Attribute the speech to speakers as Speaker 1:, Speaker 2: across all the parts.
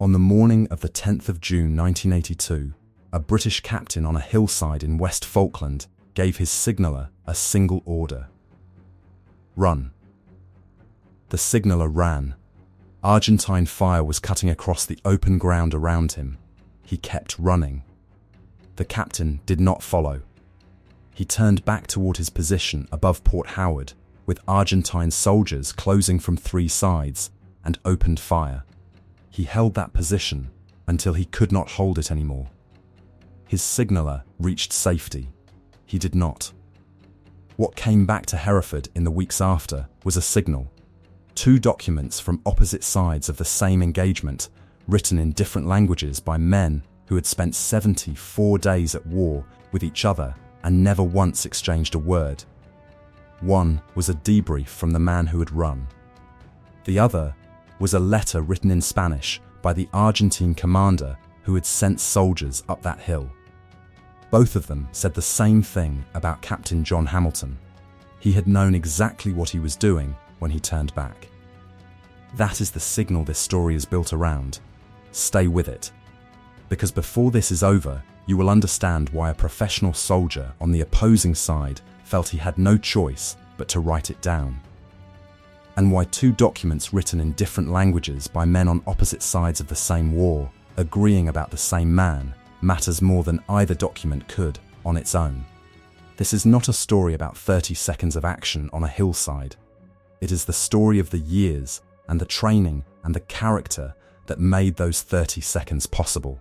Speaker 1: On the morning of the 10th of June 1982, a British captain on a hillside in West Falkland gave his signaller a single order: run. The signaller ran. Argentine fire was cutting across the open ground around him. He kept running. The captain did not follow. He turned back toward his position above Port Howard, with Argentine soldiers closing from three sides, and opened fire. He held that position until he could not hold it anymore. His signaller reached safety. He did not. What came back to Hereford in the weeks after was a signal. Two documents from opposite sides of the same engagement, written in different languages by men who had spent 74 days at war with each other and never once exchanged a word. One was a debrief from the man who had run. The other was a letter written in Spanish by the Argentine commander who had sent soldiers up that hill. Both of them said the same thing about Captain John Hamilton. He had known exactly what he was doing when he turned back. That is the signal this story is built around. Stay with it. Because before this is over, you will understand why a professional soldier on the opposing side felt he had no choice but to write it down. And why two documents written in different languages by men on opposite sides of the same war, agreeing about the same man, matters more than either document could on its own. This is not a story about 30 seconds of action on a hillside. It is the story of the years and the training and the character that made those 30 seconds possible.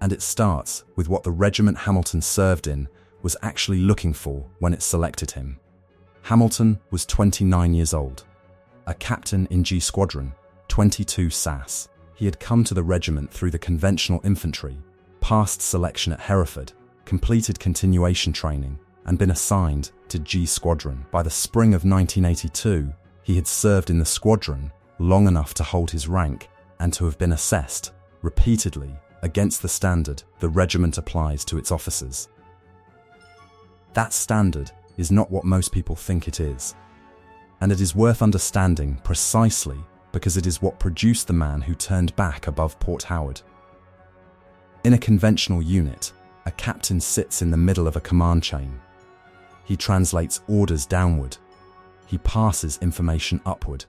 Speaker 1: And it starts with what the regiment Hamilton served in was actually looking for when it selected him. Hamilton was 29 years old, a captain in G Squadron, 22 SAS. He had come to the regiment through the conventional infantry, passed selection at Hereford, completed continuation training, and been assigned to G Squadron. By the spring of 1982, he had served in the squadron long enough to hold his rank and to have been assessed, repeatedly, against the standard the regiment applies to its officers. That standard is not what most people think it is, and it is worth understanding precisely because it is what produced the man who turned back above Port Howard. In a conventional unit, a captain sits in the middle of a command chain. He translates orders downward. He passes information upward.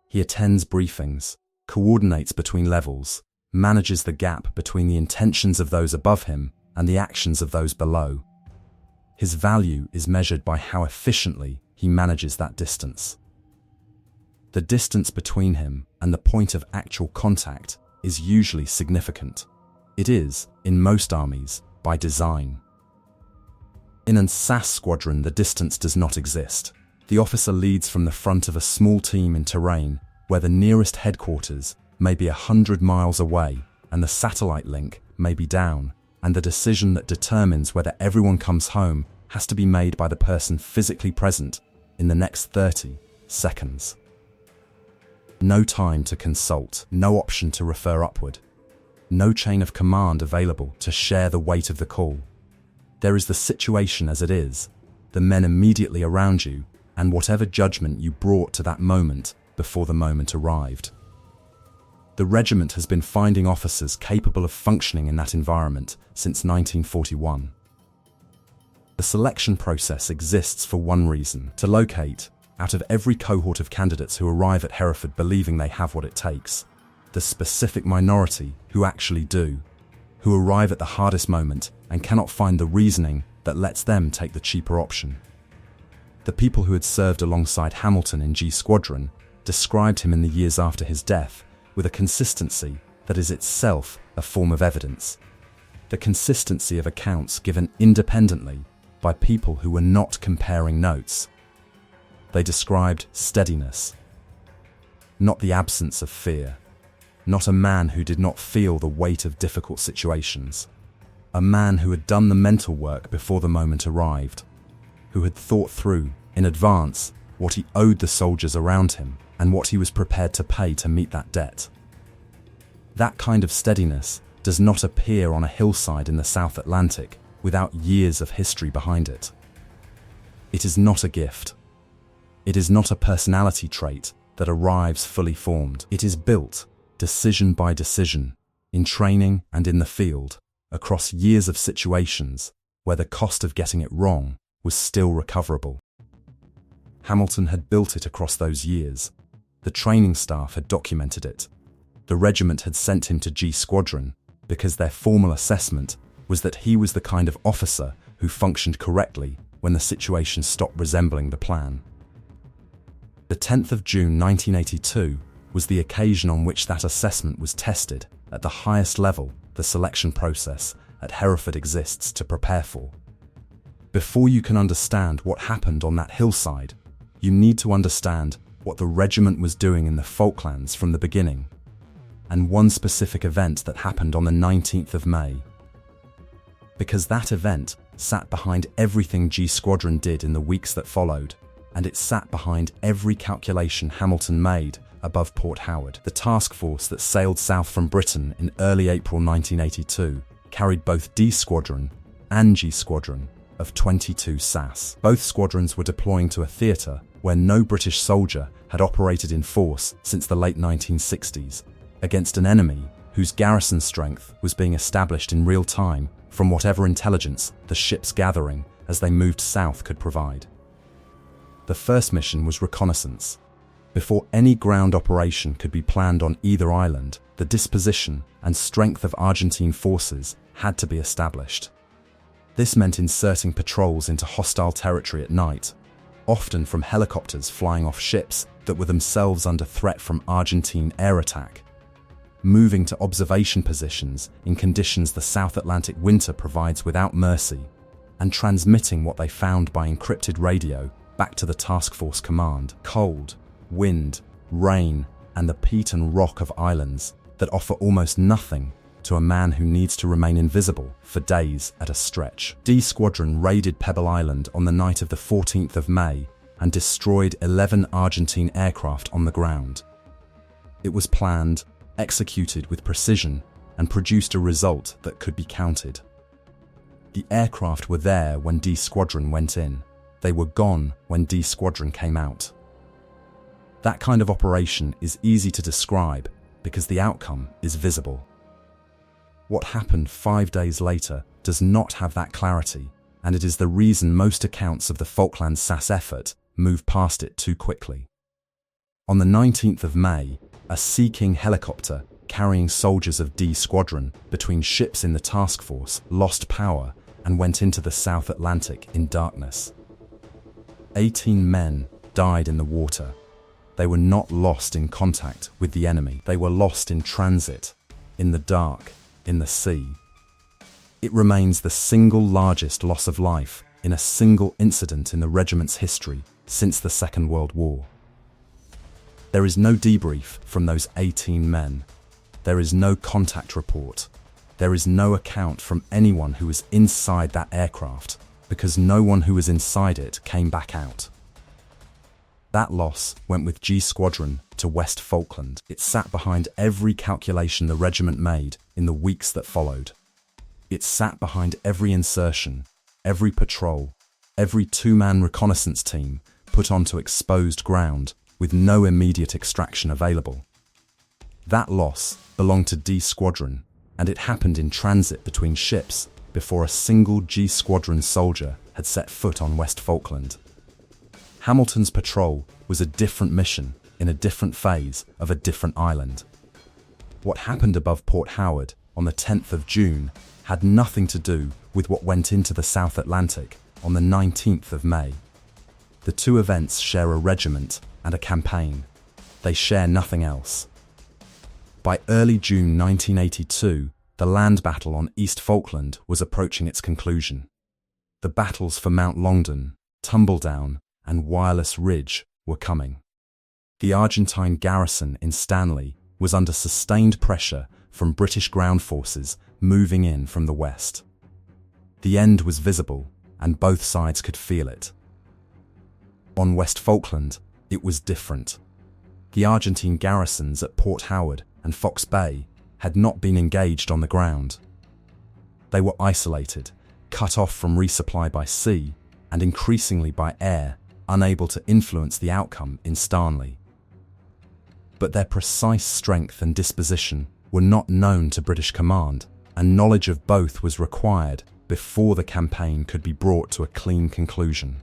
Speaker 1: He attends briefings, coordinates between levels, manages the gap between the intentions of those above him and the actions of those below. His value is measured by how efficiently he manages that distance. The distance between him and the point of actual contact is usually significant. It is, in most armies, by design. In a SAS squadron, the distance does not exist. The officer leads from the front of a small team in terrain where the nearest headquarters may be 100 miles away and the satellite link may be down, and the decision that determines whether everyone comes home has to be made by the person physically present in the next 30 seconds. No time to consult, no option to refer upward, no chain of command available to share the weight of the call. There is the situation as it is, the men immediately around you, and whatever judgment you brought to that moment before the moment arrived. The regiment has been finding officers capable of functioning in that environment since 1941. The selection process exists for one reason: to locate, out of every cohort of candidates who arrive at Hereford believing they have what it takes, the specific minority who actually do, who arrive at the hardest moment and cannot find the reasoning that lets them take the cheaper option. The people who had served alongside Hamilton in G Squadron described him in the years after his death with a consistency that is itself a form of evidence. The consistency of accounts given independently by people who were not comparing notes. They described steadiness, not the absence of fear, not a man who did not feel the weight of difficult situations, a man who had done the mental work before the moment arrived, who had thought through, in advance, what he owed the soldiers around him and what he was prepared to pay to meet that debt. That kind of steadiness does not appear on a hillside in the South Atlantic without years of history behind it. It is not a gift. It is not a personality trait that arrives fully formed. It is built decision by decision, in training and in the field, across years of situations where the cost of getting it wrong was still recoverable. Hamilton had built it across those years. The training staff had documented it. The regiment had sent him to G Squadron because their formal assessment was that he was the kind of officer who functioned correctly when the situation stopped resembling the plan. The 10th of June 1982 was the occasion on which that assessment was tested at the highest level the selection process at Hereford exists to prepare for. Before you can understand what happened on that hillside, you need to understand what the regiment was doing in the Falklands from the beginning, and one specific event that happened on the 19th of May. Because that event sat behind everything G Squadron did in the weeks that followed, and it sat behind every calculation Hamilton made above Port Howard. The task force that sailed south from Britain in early April 1982 carried both D Squadron and G Squadron of 22 SAS. Both squadrons were deploying to a theatre where no British soldier had operated in force since the late 1960s, against an enemy whose garrison strength was being established in real time from whatever intelligence the ships gathering as they moved south could provide. The first mission was reconnaissance. Before any ground operation could be planned on either island, the disposition and strength of Argentine forces had to be established. This meant inserting patrols into hostile territory at night, often from helicopters flying off ships that were themselves under threat from Argentine air attack, moving to observation positions in conditions the South Atlantic winter provides without mercy, and transmitting what they found by encrypted radio back to the task force command. Cold, wind, rain, and the peat and rock of islands that offer almost nothing to a man who needs to remain invisible for days at a stretch. D Squadron raided Pebble Island on the night of the 14th of May and destroyed 11 Argentine aircraft on the ground. It was planned, executed with precision, and produced a result that could be counted. The aircraft were there when D Squadron went in. They were gone when D Squadron came out. That kind of operation is easy to describe because the outcome is visible. What happened 5 days later does not have that clarity, and it is the reason most accounts of the Falklands SAS effort move past it too quickly. On the 19th of May, a Sea King helicopter carrying soldiers of D Squadron between ships in the task force lost power and went into the South Atlantic in darkness. 18 men died in the water. They were not lost in contact with the enemy. They were lost in transit, in the dark, in the sea. It remains the single largest loss of life in a single incident in the regiment's history since the Second World War. There is no debrief from those 18 men. There is no contact report. There is no account from anyone who was inside that aircraft, because no one who was inside it came back out. That loss went with G Squadron to West Falkland. It sat behind every calculation the regiment made in the weeks that followed. It sat behind every insertion, every patrol, every two-man reconnaissance team put onto exposed ground with no immediate extraction available. That loss belonged to D Squadron, and it happened in transit between ships before a single G Squadron soldier had set foot on West Falkland. Hamilton's patrol was a different mission in a different phase of a different island. What happened above Port Howard on the 10th of June had nothing to do with what went into the South Atlantic on the 19th of May. The two events share a regiment and a campaign. They share nothing else. By early June 1982, the land battle on East Falkland was approaching its conclusion. The battles for Mount Longdon, Tumbledown, and Wireless Ridge were coming. The Argentine garrison in Stanley was under sustained pressure from British ground forces moving in from the west. The end was visible, and both sides could feel it. On West Falkland, it was different. The Argentine garrisons at Port Howard and Fox Bay had not been engaged on the ground. They were isolated, cut off from resupply by sea, and increasingly by air, unable to influence the outcome in Stanley. but their precise strength and disposition were not known to British command, and knowledge of both was required before the campaign could be brought to a clean conclusion.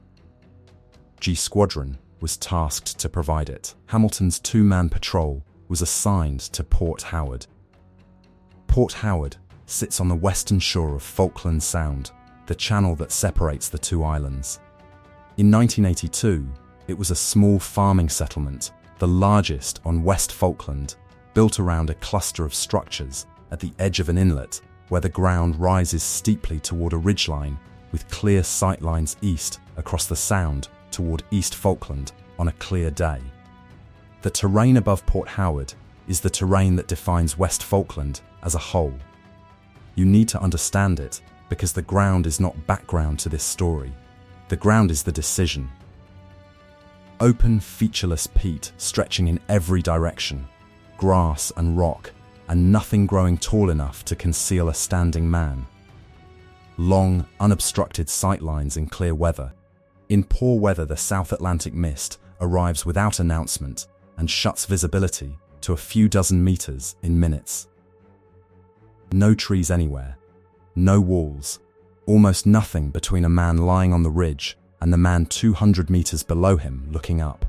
Speaker 1: G Squadron was tasked to provide it. Hamilton's two-man patrol was assigned to Port Howard. Port Howard sits on the western shore of Falklands Sound, the channel that separates the two islands. In 1982, it was a small farming settlement, the largest on West Falkland, built around a cluster of structures at the edge of an inlet where the ground rises steeply toward a ridgeline with clear sightlines east across the Sound toward East Falkland on a clear day. The terrain above Port Howard is the terrain that defines West Falkland as a whole. You need to understand it because the ground is not background to this story. The ground is the decision. Open, featureless peat stretching in every direction, grass and rock, and nothing growing tall enough to conceal a standing man. Long, unobstructed sightlines in clear weather. In poor weather, the South Atlantic mist arrives without announcement and shuts visibility to a few dozen meters in minutes. No trees anywhere, no walls, almost nothing between a man lying on the ridge and the man 200 meters below him looking up.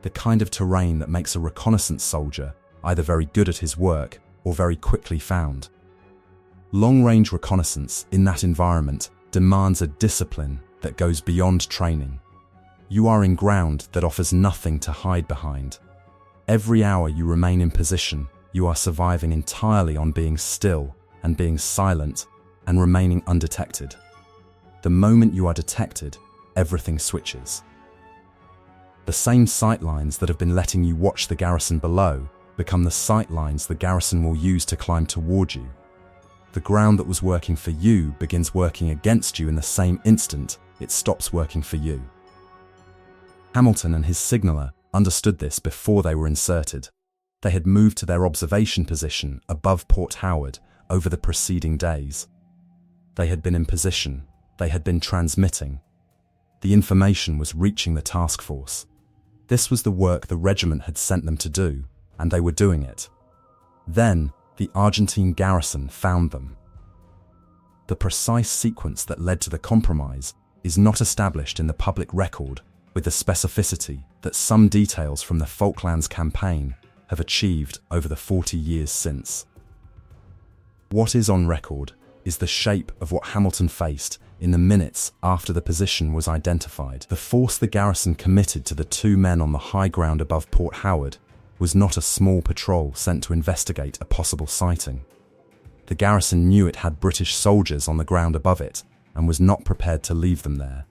Speaker 1: The kind of terrain that makes a reconnaissance soldier either very good at his work or very quickly found. Long-range reconnaissance in that environment demands a discipline that goes beyond training. You are in ground that offers nothing to hide behind. Every hour you remain in position, you are surviving entirely on being still and being silent and remaining undetected. The moment you are detected, everything switches. The same sightlines that have been letting you watch the garrison below become the sightlines the garrison will use to climb toward you. The ground that was working for you begins working against you in the same instant it stops working for you. Hamilton and his signaller understood this before they were inserted. They had moved to their observation position above Port Howard over the preceding days. They had been in position. They had been transmitting. The information was reaching the task force. This was the work the regiment had sent them to do, and they were doing it. Then, the Argentine garrison found them. The precise sequence that led to the compromise is not established in the public record with the specificity that some details from the Falklands campaign have achieved over the 40 years since. What is on record is the shape of what Hamilton faced in the minutes after the position was identified. The force the garrison committed to the two men on the high ground above Port Howard was not a small patrol sent to investigate a possible sighting. The garrison knew it had British soldiers on the ground above it and was not prepared to leave them there.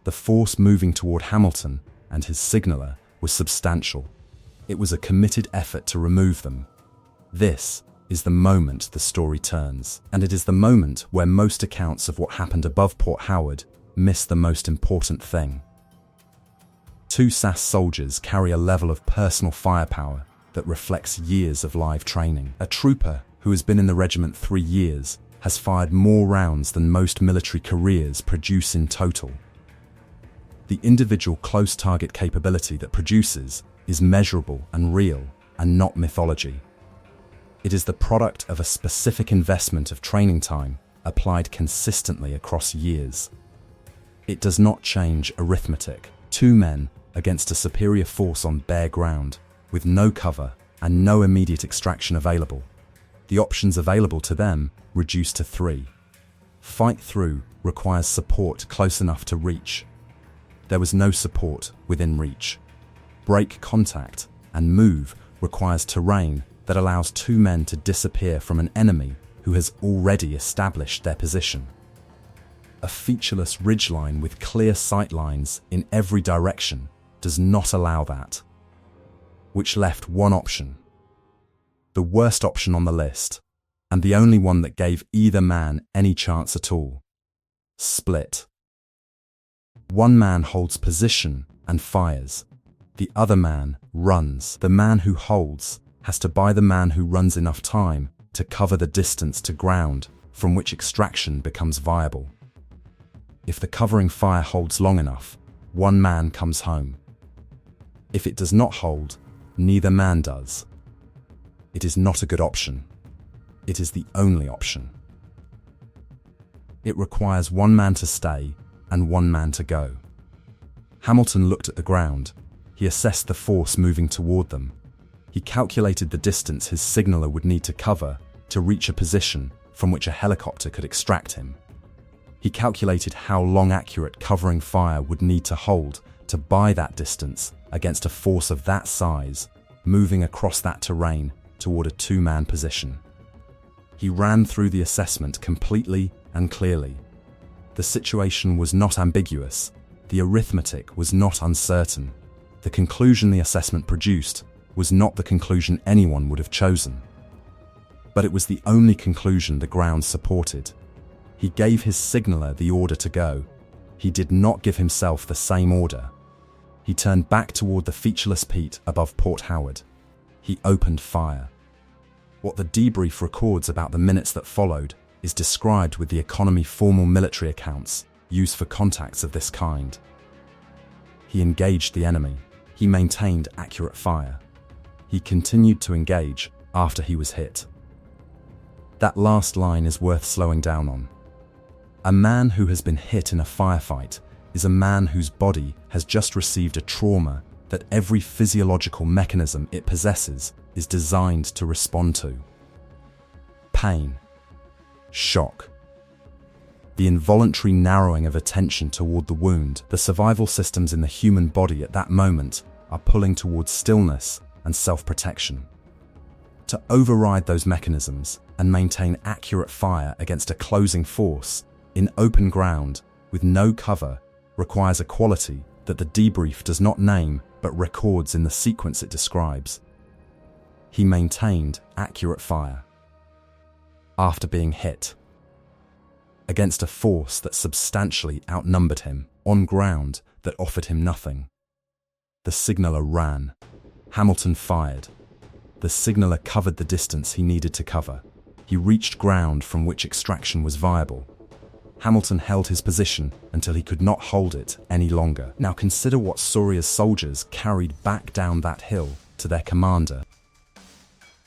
Speaker 1: The force moving toward Hamilton and his signaller was substantial. It was a committed effort to remove them. This is the moment the story turns, and it is the moment where most accounts of what happened above Port Howard miss the most important thing. Two SAS soldiers carry a level of personal firepower that reflects years of live training. A trooper who has been in the regiment 3 years has fired more rounds than most military careers produce in total. The individual close target capability that produces is measurable and real and not mythology. It is the product of a specific investment of training time applied consistently across years. It does not change arithmetic. 2 men against a superior force on bare ground, with no cover and no immediate extraction available. The options available to them reduce to 3. Fight through requires support close enough to reach. There was no support within reach. Break contact and move requires terrain that allows 2 men to disappear from an enemy who has already established their position. A featureless ridgeline with clear sightlines in every direction does not allow that, which left one option. The worst option on the list, and the only one that gave either man any chance at all. Split. One man holds position and fires. The other man runs. The man who holds has to buy the man who runs enough time to cover the distance to ground from which extraction becomes viable. If the covering fire holds long enough, one man comes home. If it does not hold, Neither man does. It is not a good option. It is the only option. It requires one man to stay and one man to go. Hamilton looked at the ground. He assessed the force moving toward them. He calculated the distance his signaller would need to cover to reach a position from which a helicopter could extract him. He calculated how long accurate covering fire would need to hold to buy that distance against a force of that size, moving across that terrain toward a two-man position. He ran through the assessment completely and clearly. The situation was not ambiguous. The arithmetic was not uncertain. The conclusion the assessment produced was not the conclusion anyone would have chosen. But it was the only conclusion the ground supported. He gave his signaller the order to go. He did not give himself the same order. He turned back toward the featureless peat above Port Howard. He opened fire. What the debrief records about the minutes that followed is described with the economy formal military accounts used for contacts of this kind. He engaged the enemy. He maintained accurate fire. He continued to engage after he was hit. That last line is worth slowing down on. A man who has been hit in a firefight is a man whose body has just received a trauma that every physiological mechanism it possesses is designed to respond to. Pain. Shock. The involuntary narrowing of attention toward the wound. The survival systems in the human body at that moment are pulling towards stillness and self-protection. To override those mechanisms and maintain accurate fire against a closing force in open ground with no cover requires a quality that the debrief does not name but records in the sequence it describes. He maintained accurate fire after being hit against a force that substantially outnumbered him on ground that offered him nothing. The signaller ran. Hamilton fired. The signaller covered the distance he needed to cover. He reached ground from which extraction was viable. Hamilton held his position until he could not hold it any longer. Now consider what Soria's soldiers carried back down that hill to their commander.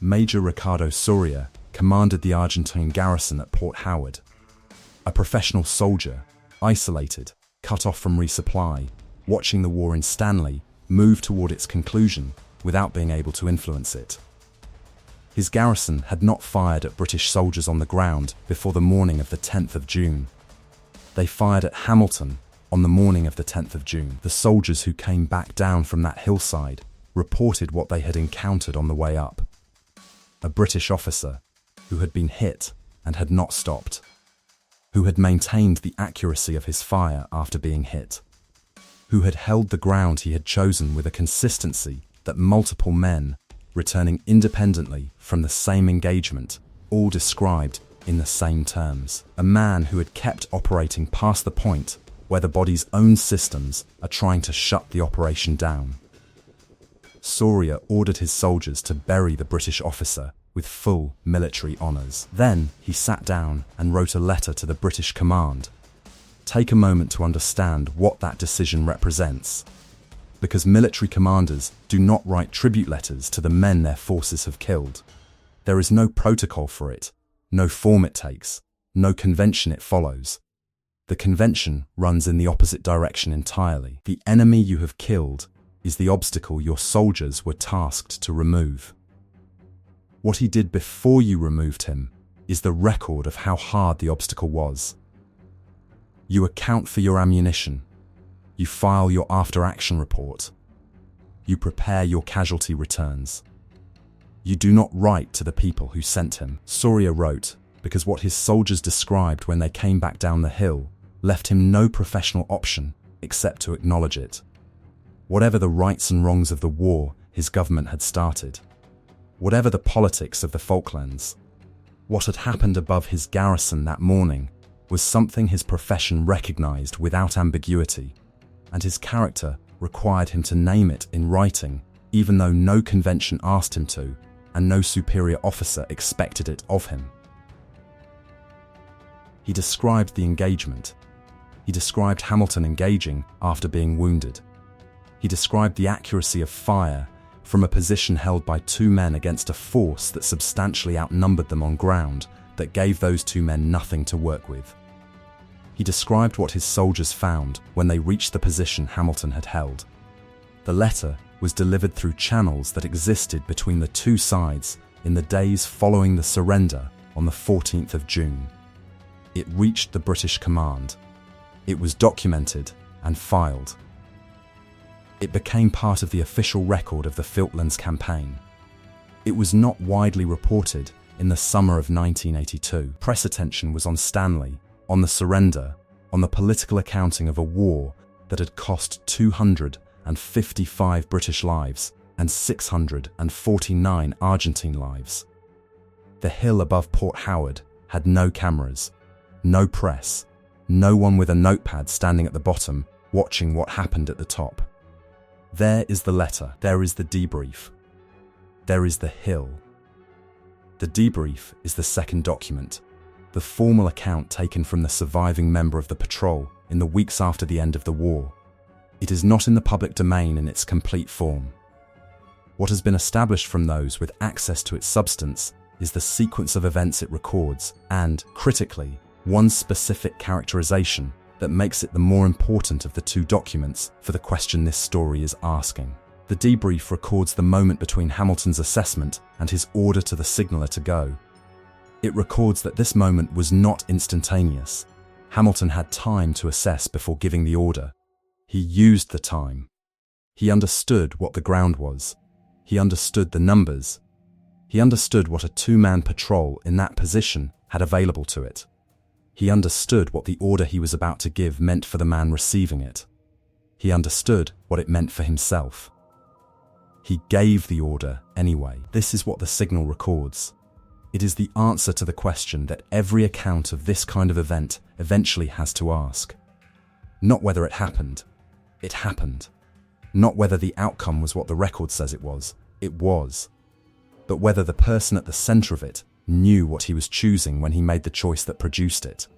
Speaker 1: Major Ricardo Soria commanded the Argentine garrison at Port Howard. A professional soldier, isolated, cut off from resupply, watching the war in Stanley move toward its conclusion without being able to influence it. His garrison had not fired at British soldiers on the ground before the morning of the 10th of June. They fired at Hamilton on the morning of the 10th of June. The soldiers who came back down from that hillside reported what they had encountered on the way up. A British officer who had been hit and had not stopped, who had maintained the accuracy of his fire after being hit, who had held the ground he had chosen with a consistency that multiple men, returning independently from the same engagement, all described in the same terms. A man who had kept operating past the point where the body's own systems are trying to shut the operation down. Soria ordered his soldiers to bury the British officer with full military honours. Then he sat down and wrote a letter to the British command. Take a moment to understand what that decision represents. Because military commanders do not write tribute letters to the men their forces have killed. There is no protocol for it, no form it takes, no convention it follows. The convention runs in the opposite direction entirely. The enemy you have killed is the obstacle your soldiers were tasked to remove. What he did before you removed him is the record of how hard the obstacle was. You account for your ammunition. You file your after-action report. You prepare your casualty returns. You do not write to the people who sent him. Soria wrote because what his soldiers described when they came back down the hill left him no professional option except to acknowledge it. Whatever the rights and wrongs of the war his government had started, whatever the politics of the Falklands, what had happened above his garrison that morning was something his profession recognized without ambiguity, and his character required him to name it in writing, even though no convention asked him to, and no superior officer expected it of him. He described the engagement. He described Hamilton engaging after being wounded. He described the accuracy of fire from a position held by two men against a force that substantially outnumbered them on ground that gave those two men nothing to work with. He described what his soldiers found when they reached the position Hamilton had held. The letter was delivered through channels that existed between the two sides in the days following the surrender on the 14th of June. It reached the British command. It was documented and filed. It became part of the official record of the Falklands campaign. It was not widely reported in the summer of 1982. Press attention was on Stanley, on the surrender, on the political accounting of a war that had cost 255 British lives and 649 Argentine lives. The hill above Port Howard had no cameras, no press, no one with a notepad standing at the bottom watching what happened at the top. There is the letter, there is the debrief, there is the hill. The debrief is the second document, the formal account taken from the surviving member of the patrol in the weeks after the end of the war. It is not in the public domain in its complete form. What has been established from those with access to its substance is the sequence of events it records and, critically, one specific characterization that makes it the more important of the two documents for the question this story is asking. The debrief records the moment between Hamilton's assessment and his order to the signaller to go. It records that this moment was not instantaneous. Hamilton had time to assess before giving the order. He used the time. He understood what the ground was. He understood the numbers. He understood what a two-man patrol in that position had available to it. He understood what the order he was about to give meant for the man receiving it. He understood what it meant for himself. He gave the order anyway. This is what the signal records. It is the answer to the question that every account of this kind of event eventually has to ask. Not whether it happened. It happened. Not whether the outcome was what the record says it was. It was. But whether the person at the center of it knew what he was choosing when he made the choice that produced it.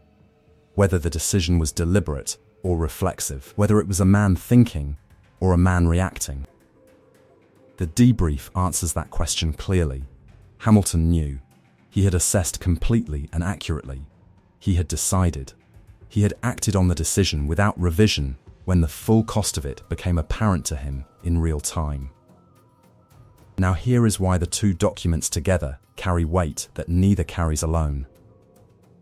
Speaker 1: Whether the decision was deliberate or reflexive. Whether it was a man thinking or a man reacting. The debrief answers that question clearly. Hamilton knew. He had assessed completely and accurately. He had decided. He had acted on the decision without revision when the full cost of it became apparent to him in real time. Now here is why the two documents together carry weight that neither carries alone.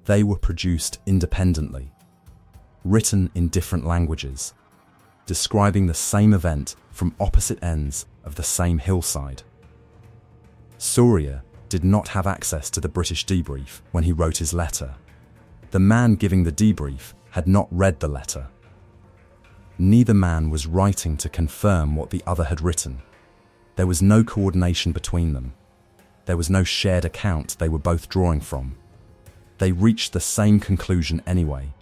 Speaker 1: They were produced independently, written in different languages, describing the same event from opposite ends of the same hillside. Soria did not have access to the British debrief when he wrote his letter. The man giving the debrief had not read the letter. Neither man was writing to confirm what the other had written. There was no coordination between them. There was no shared account they were both drawing from. They reached the same conclusion anyway.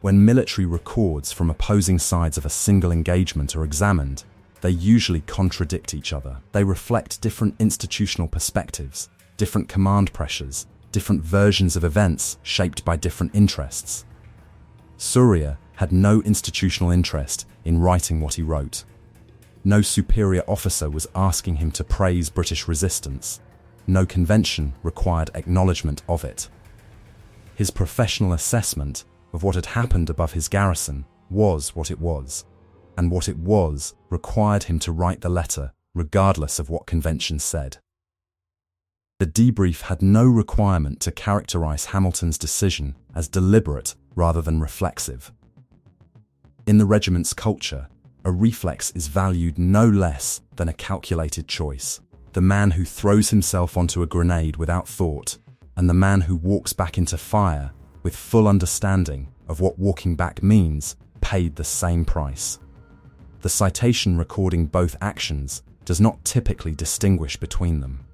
Speaker 1: When military records from opposing sides of a single engagement are examined, they usually contradict each other. They reflect different institutional perspectives, different command pressures, different versions of events shaped by different interests. Soria had no institutional interest in writing what he wrote. No superior officer was asking him to praise British resistance. No convention required acknowledgement of it. His professional assessment of what had happened above his garrison was what it was, and what it was required him to write the letter regardless of what convention said. The debrief had no requirement to characterize Hamilton's decision as deliberate rather than reflexive. In the regiment's culture, a reflex is valued no less than a calculated choice. The man who throws himself onto a grenade without thought, and the man who walks back into fire with full understanding of what walking back means, paid the same price. The citation recording both actions does not typically distinguish between them.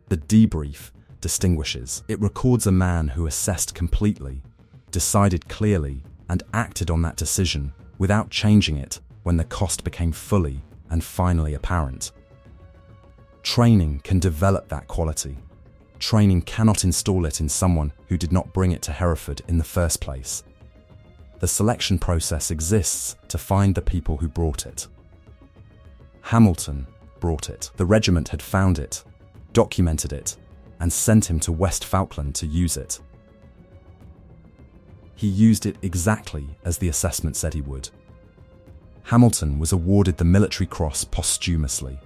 Speaker 1: The debrief distinguishes. It records a man who assessed completely, decided clearly, and acted on that decision without changing it when the cost became fully and finally apparent. Training can develop that quality. Training cannot install it in someone who did not bring it to Hereford in the first place. The selection process exists to find the people who brought it. Hamilton brought it. The regiment had found it, documented it, and sent him to West Falkland to use it. He used it exactly as the assessment said he would. Hamilton was awarded the Military Cross posthumously.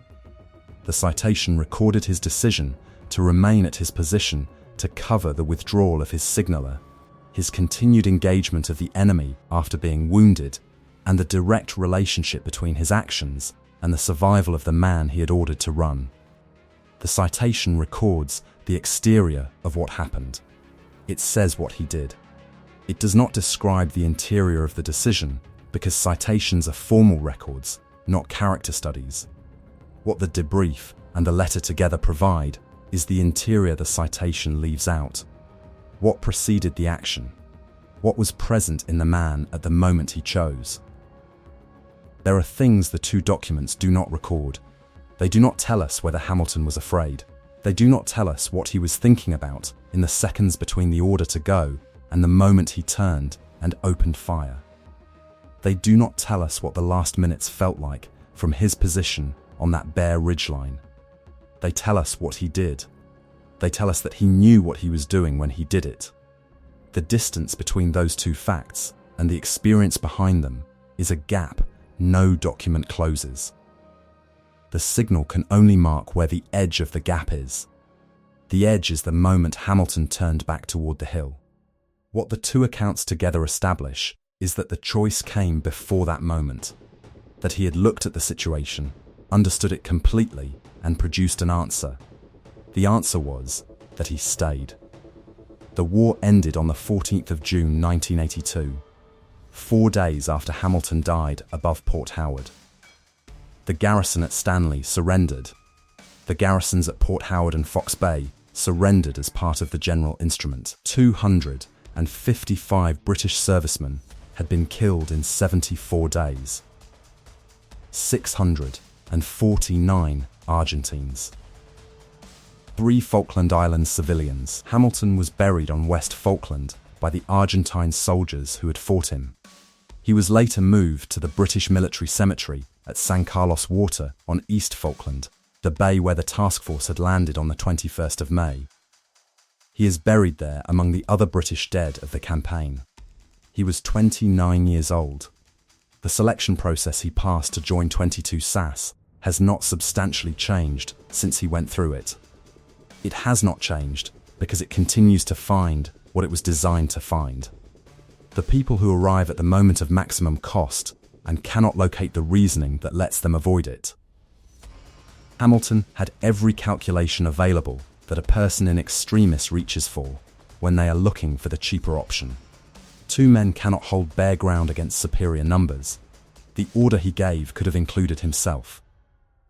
Speaker 1: The citation recorded his decision to remain at his position to cover the withdrawal of his signaller, his continued engagement of the enemy after being wounded, and the direct relationship between his actions and the survival of the man he had ordered to run. The citation records the exterior of what happened. It says what he did. It does not describe the interior of the decision, because citations are formal records, not character studies. What the debrief and the letter together provide is the interior the citation leaves out. What preceded the action? What was present in the man at the moment he chose? There are things the two documents do not record. They do not tell us whether Hamilton was afraid. They do not tell us what he was thinking about in the seconds between the order to go and the moment he turned and opened fire. They do not tell us what the last minutes felt like from his position on that bare ridgeline. They tell us what he did. They tell us that he knew what he was doing when he did it. The distance between those two facts and the experience behind them is a gap no document closes. The signal can only mark where the edge of the gap is. The edge is the moment Hamilton turned back toward the hill. What the two accounts together establish is that the choice came before that moment, that he had looked at the situation, understood it completely, and produced an answer. The answer was that he stayed. The war ended on the 14th of June 1982, 4 days after Hamilton died above Port Howard. The garrison at Stanley surrendered. The garrisons at Port Howard and Fox Bay surrendered as part of the general instrument. 255 British servicemen had been killed in 74 days. 649 Argentines. 3 Falkland Islands civilians. Hamilton was buried on West Falkland by the Argentine soldiers who had fought him. He was later moved to the British military cemetery at San Carlos Water on East Falkland, the bay where the task force had landed on the 21st of May. He is buried there among the other British dead of the campaign. He was 29 years old. The selection process he passed to join 22 SAS has not substantially changed since he went through it. It has not changed because it continues to find what it was designed to find. The people who arrive at the moment of maximum cost and cannot locate the reasoning that lets them avoid it. Hamilton had every calculation available that a person in extremis reaches for when they are looking for the cheaper option. 2 men cannot hold bare ground against superior numbers. The order he gave could have included himself.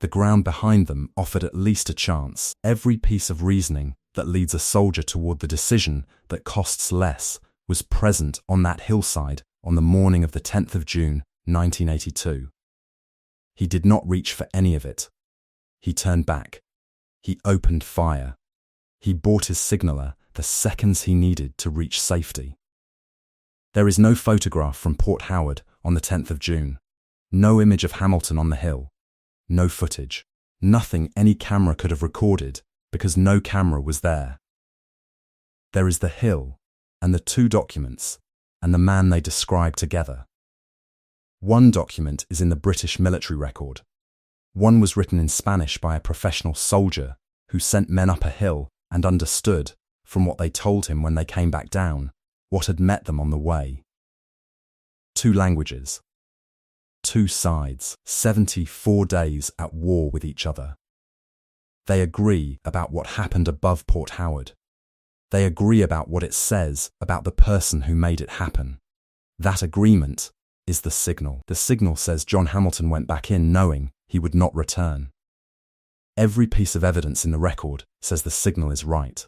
Speaker 1: The ground behind them offered at least a chance. Every piece of reasoning that leads a soldier toward the decision that costs less was present on that hillside on the morning of the 10th of June, 1982. He did not reach for any of it. He turned back. He opened fire. He bought his signaller the seconds he needed to reach safety. There is no photograph from Port Howard on the 10th of June. No image of Hamilton on the hill. No footage. Nothing any camera could have recorded because no camera was there. There is the hill and the 2 documents and the man they describe together. One document is in the British military record. One was written in Spanish by a professional soldier who sent men up a hill and understood, from what they told him when they came back down, what had met them on the way. 2 languages. 2 sides, 74 days at war with each other. They agree about what happened above Port Howard. They agree about what it says about the person who made it happen. That agreement is the signal. The signal says John Hamilton went back in knowing he would not return. Every piece of evidence in the record says the signal is right.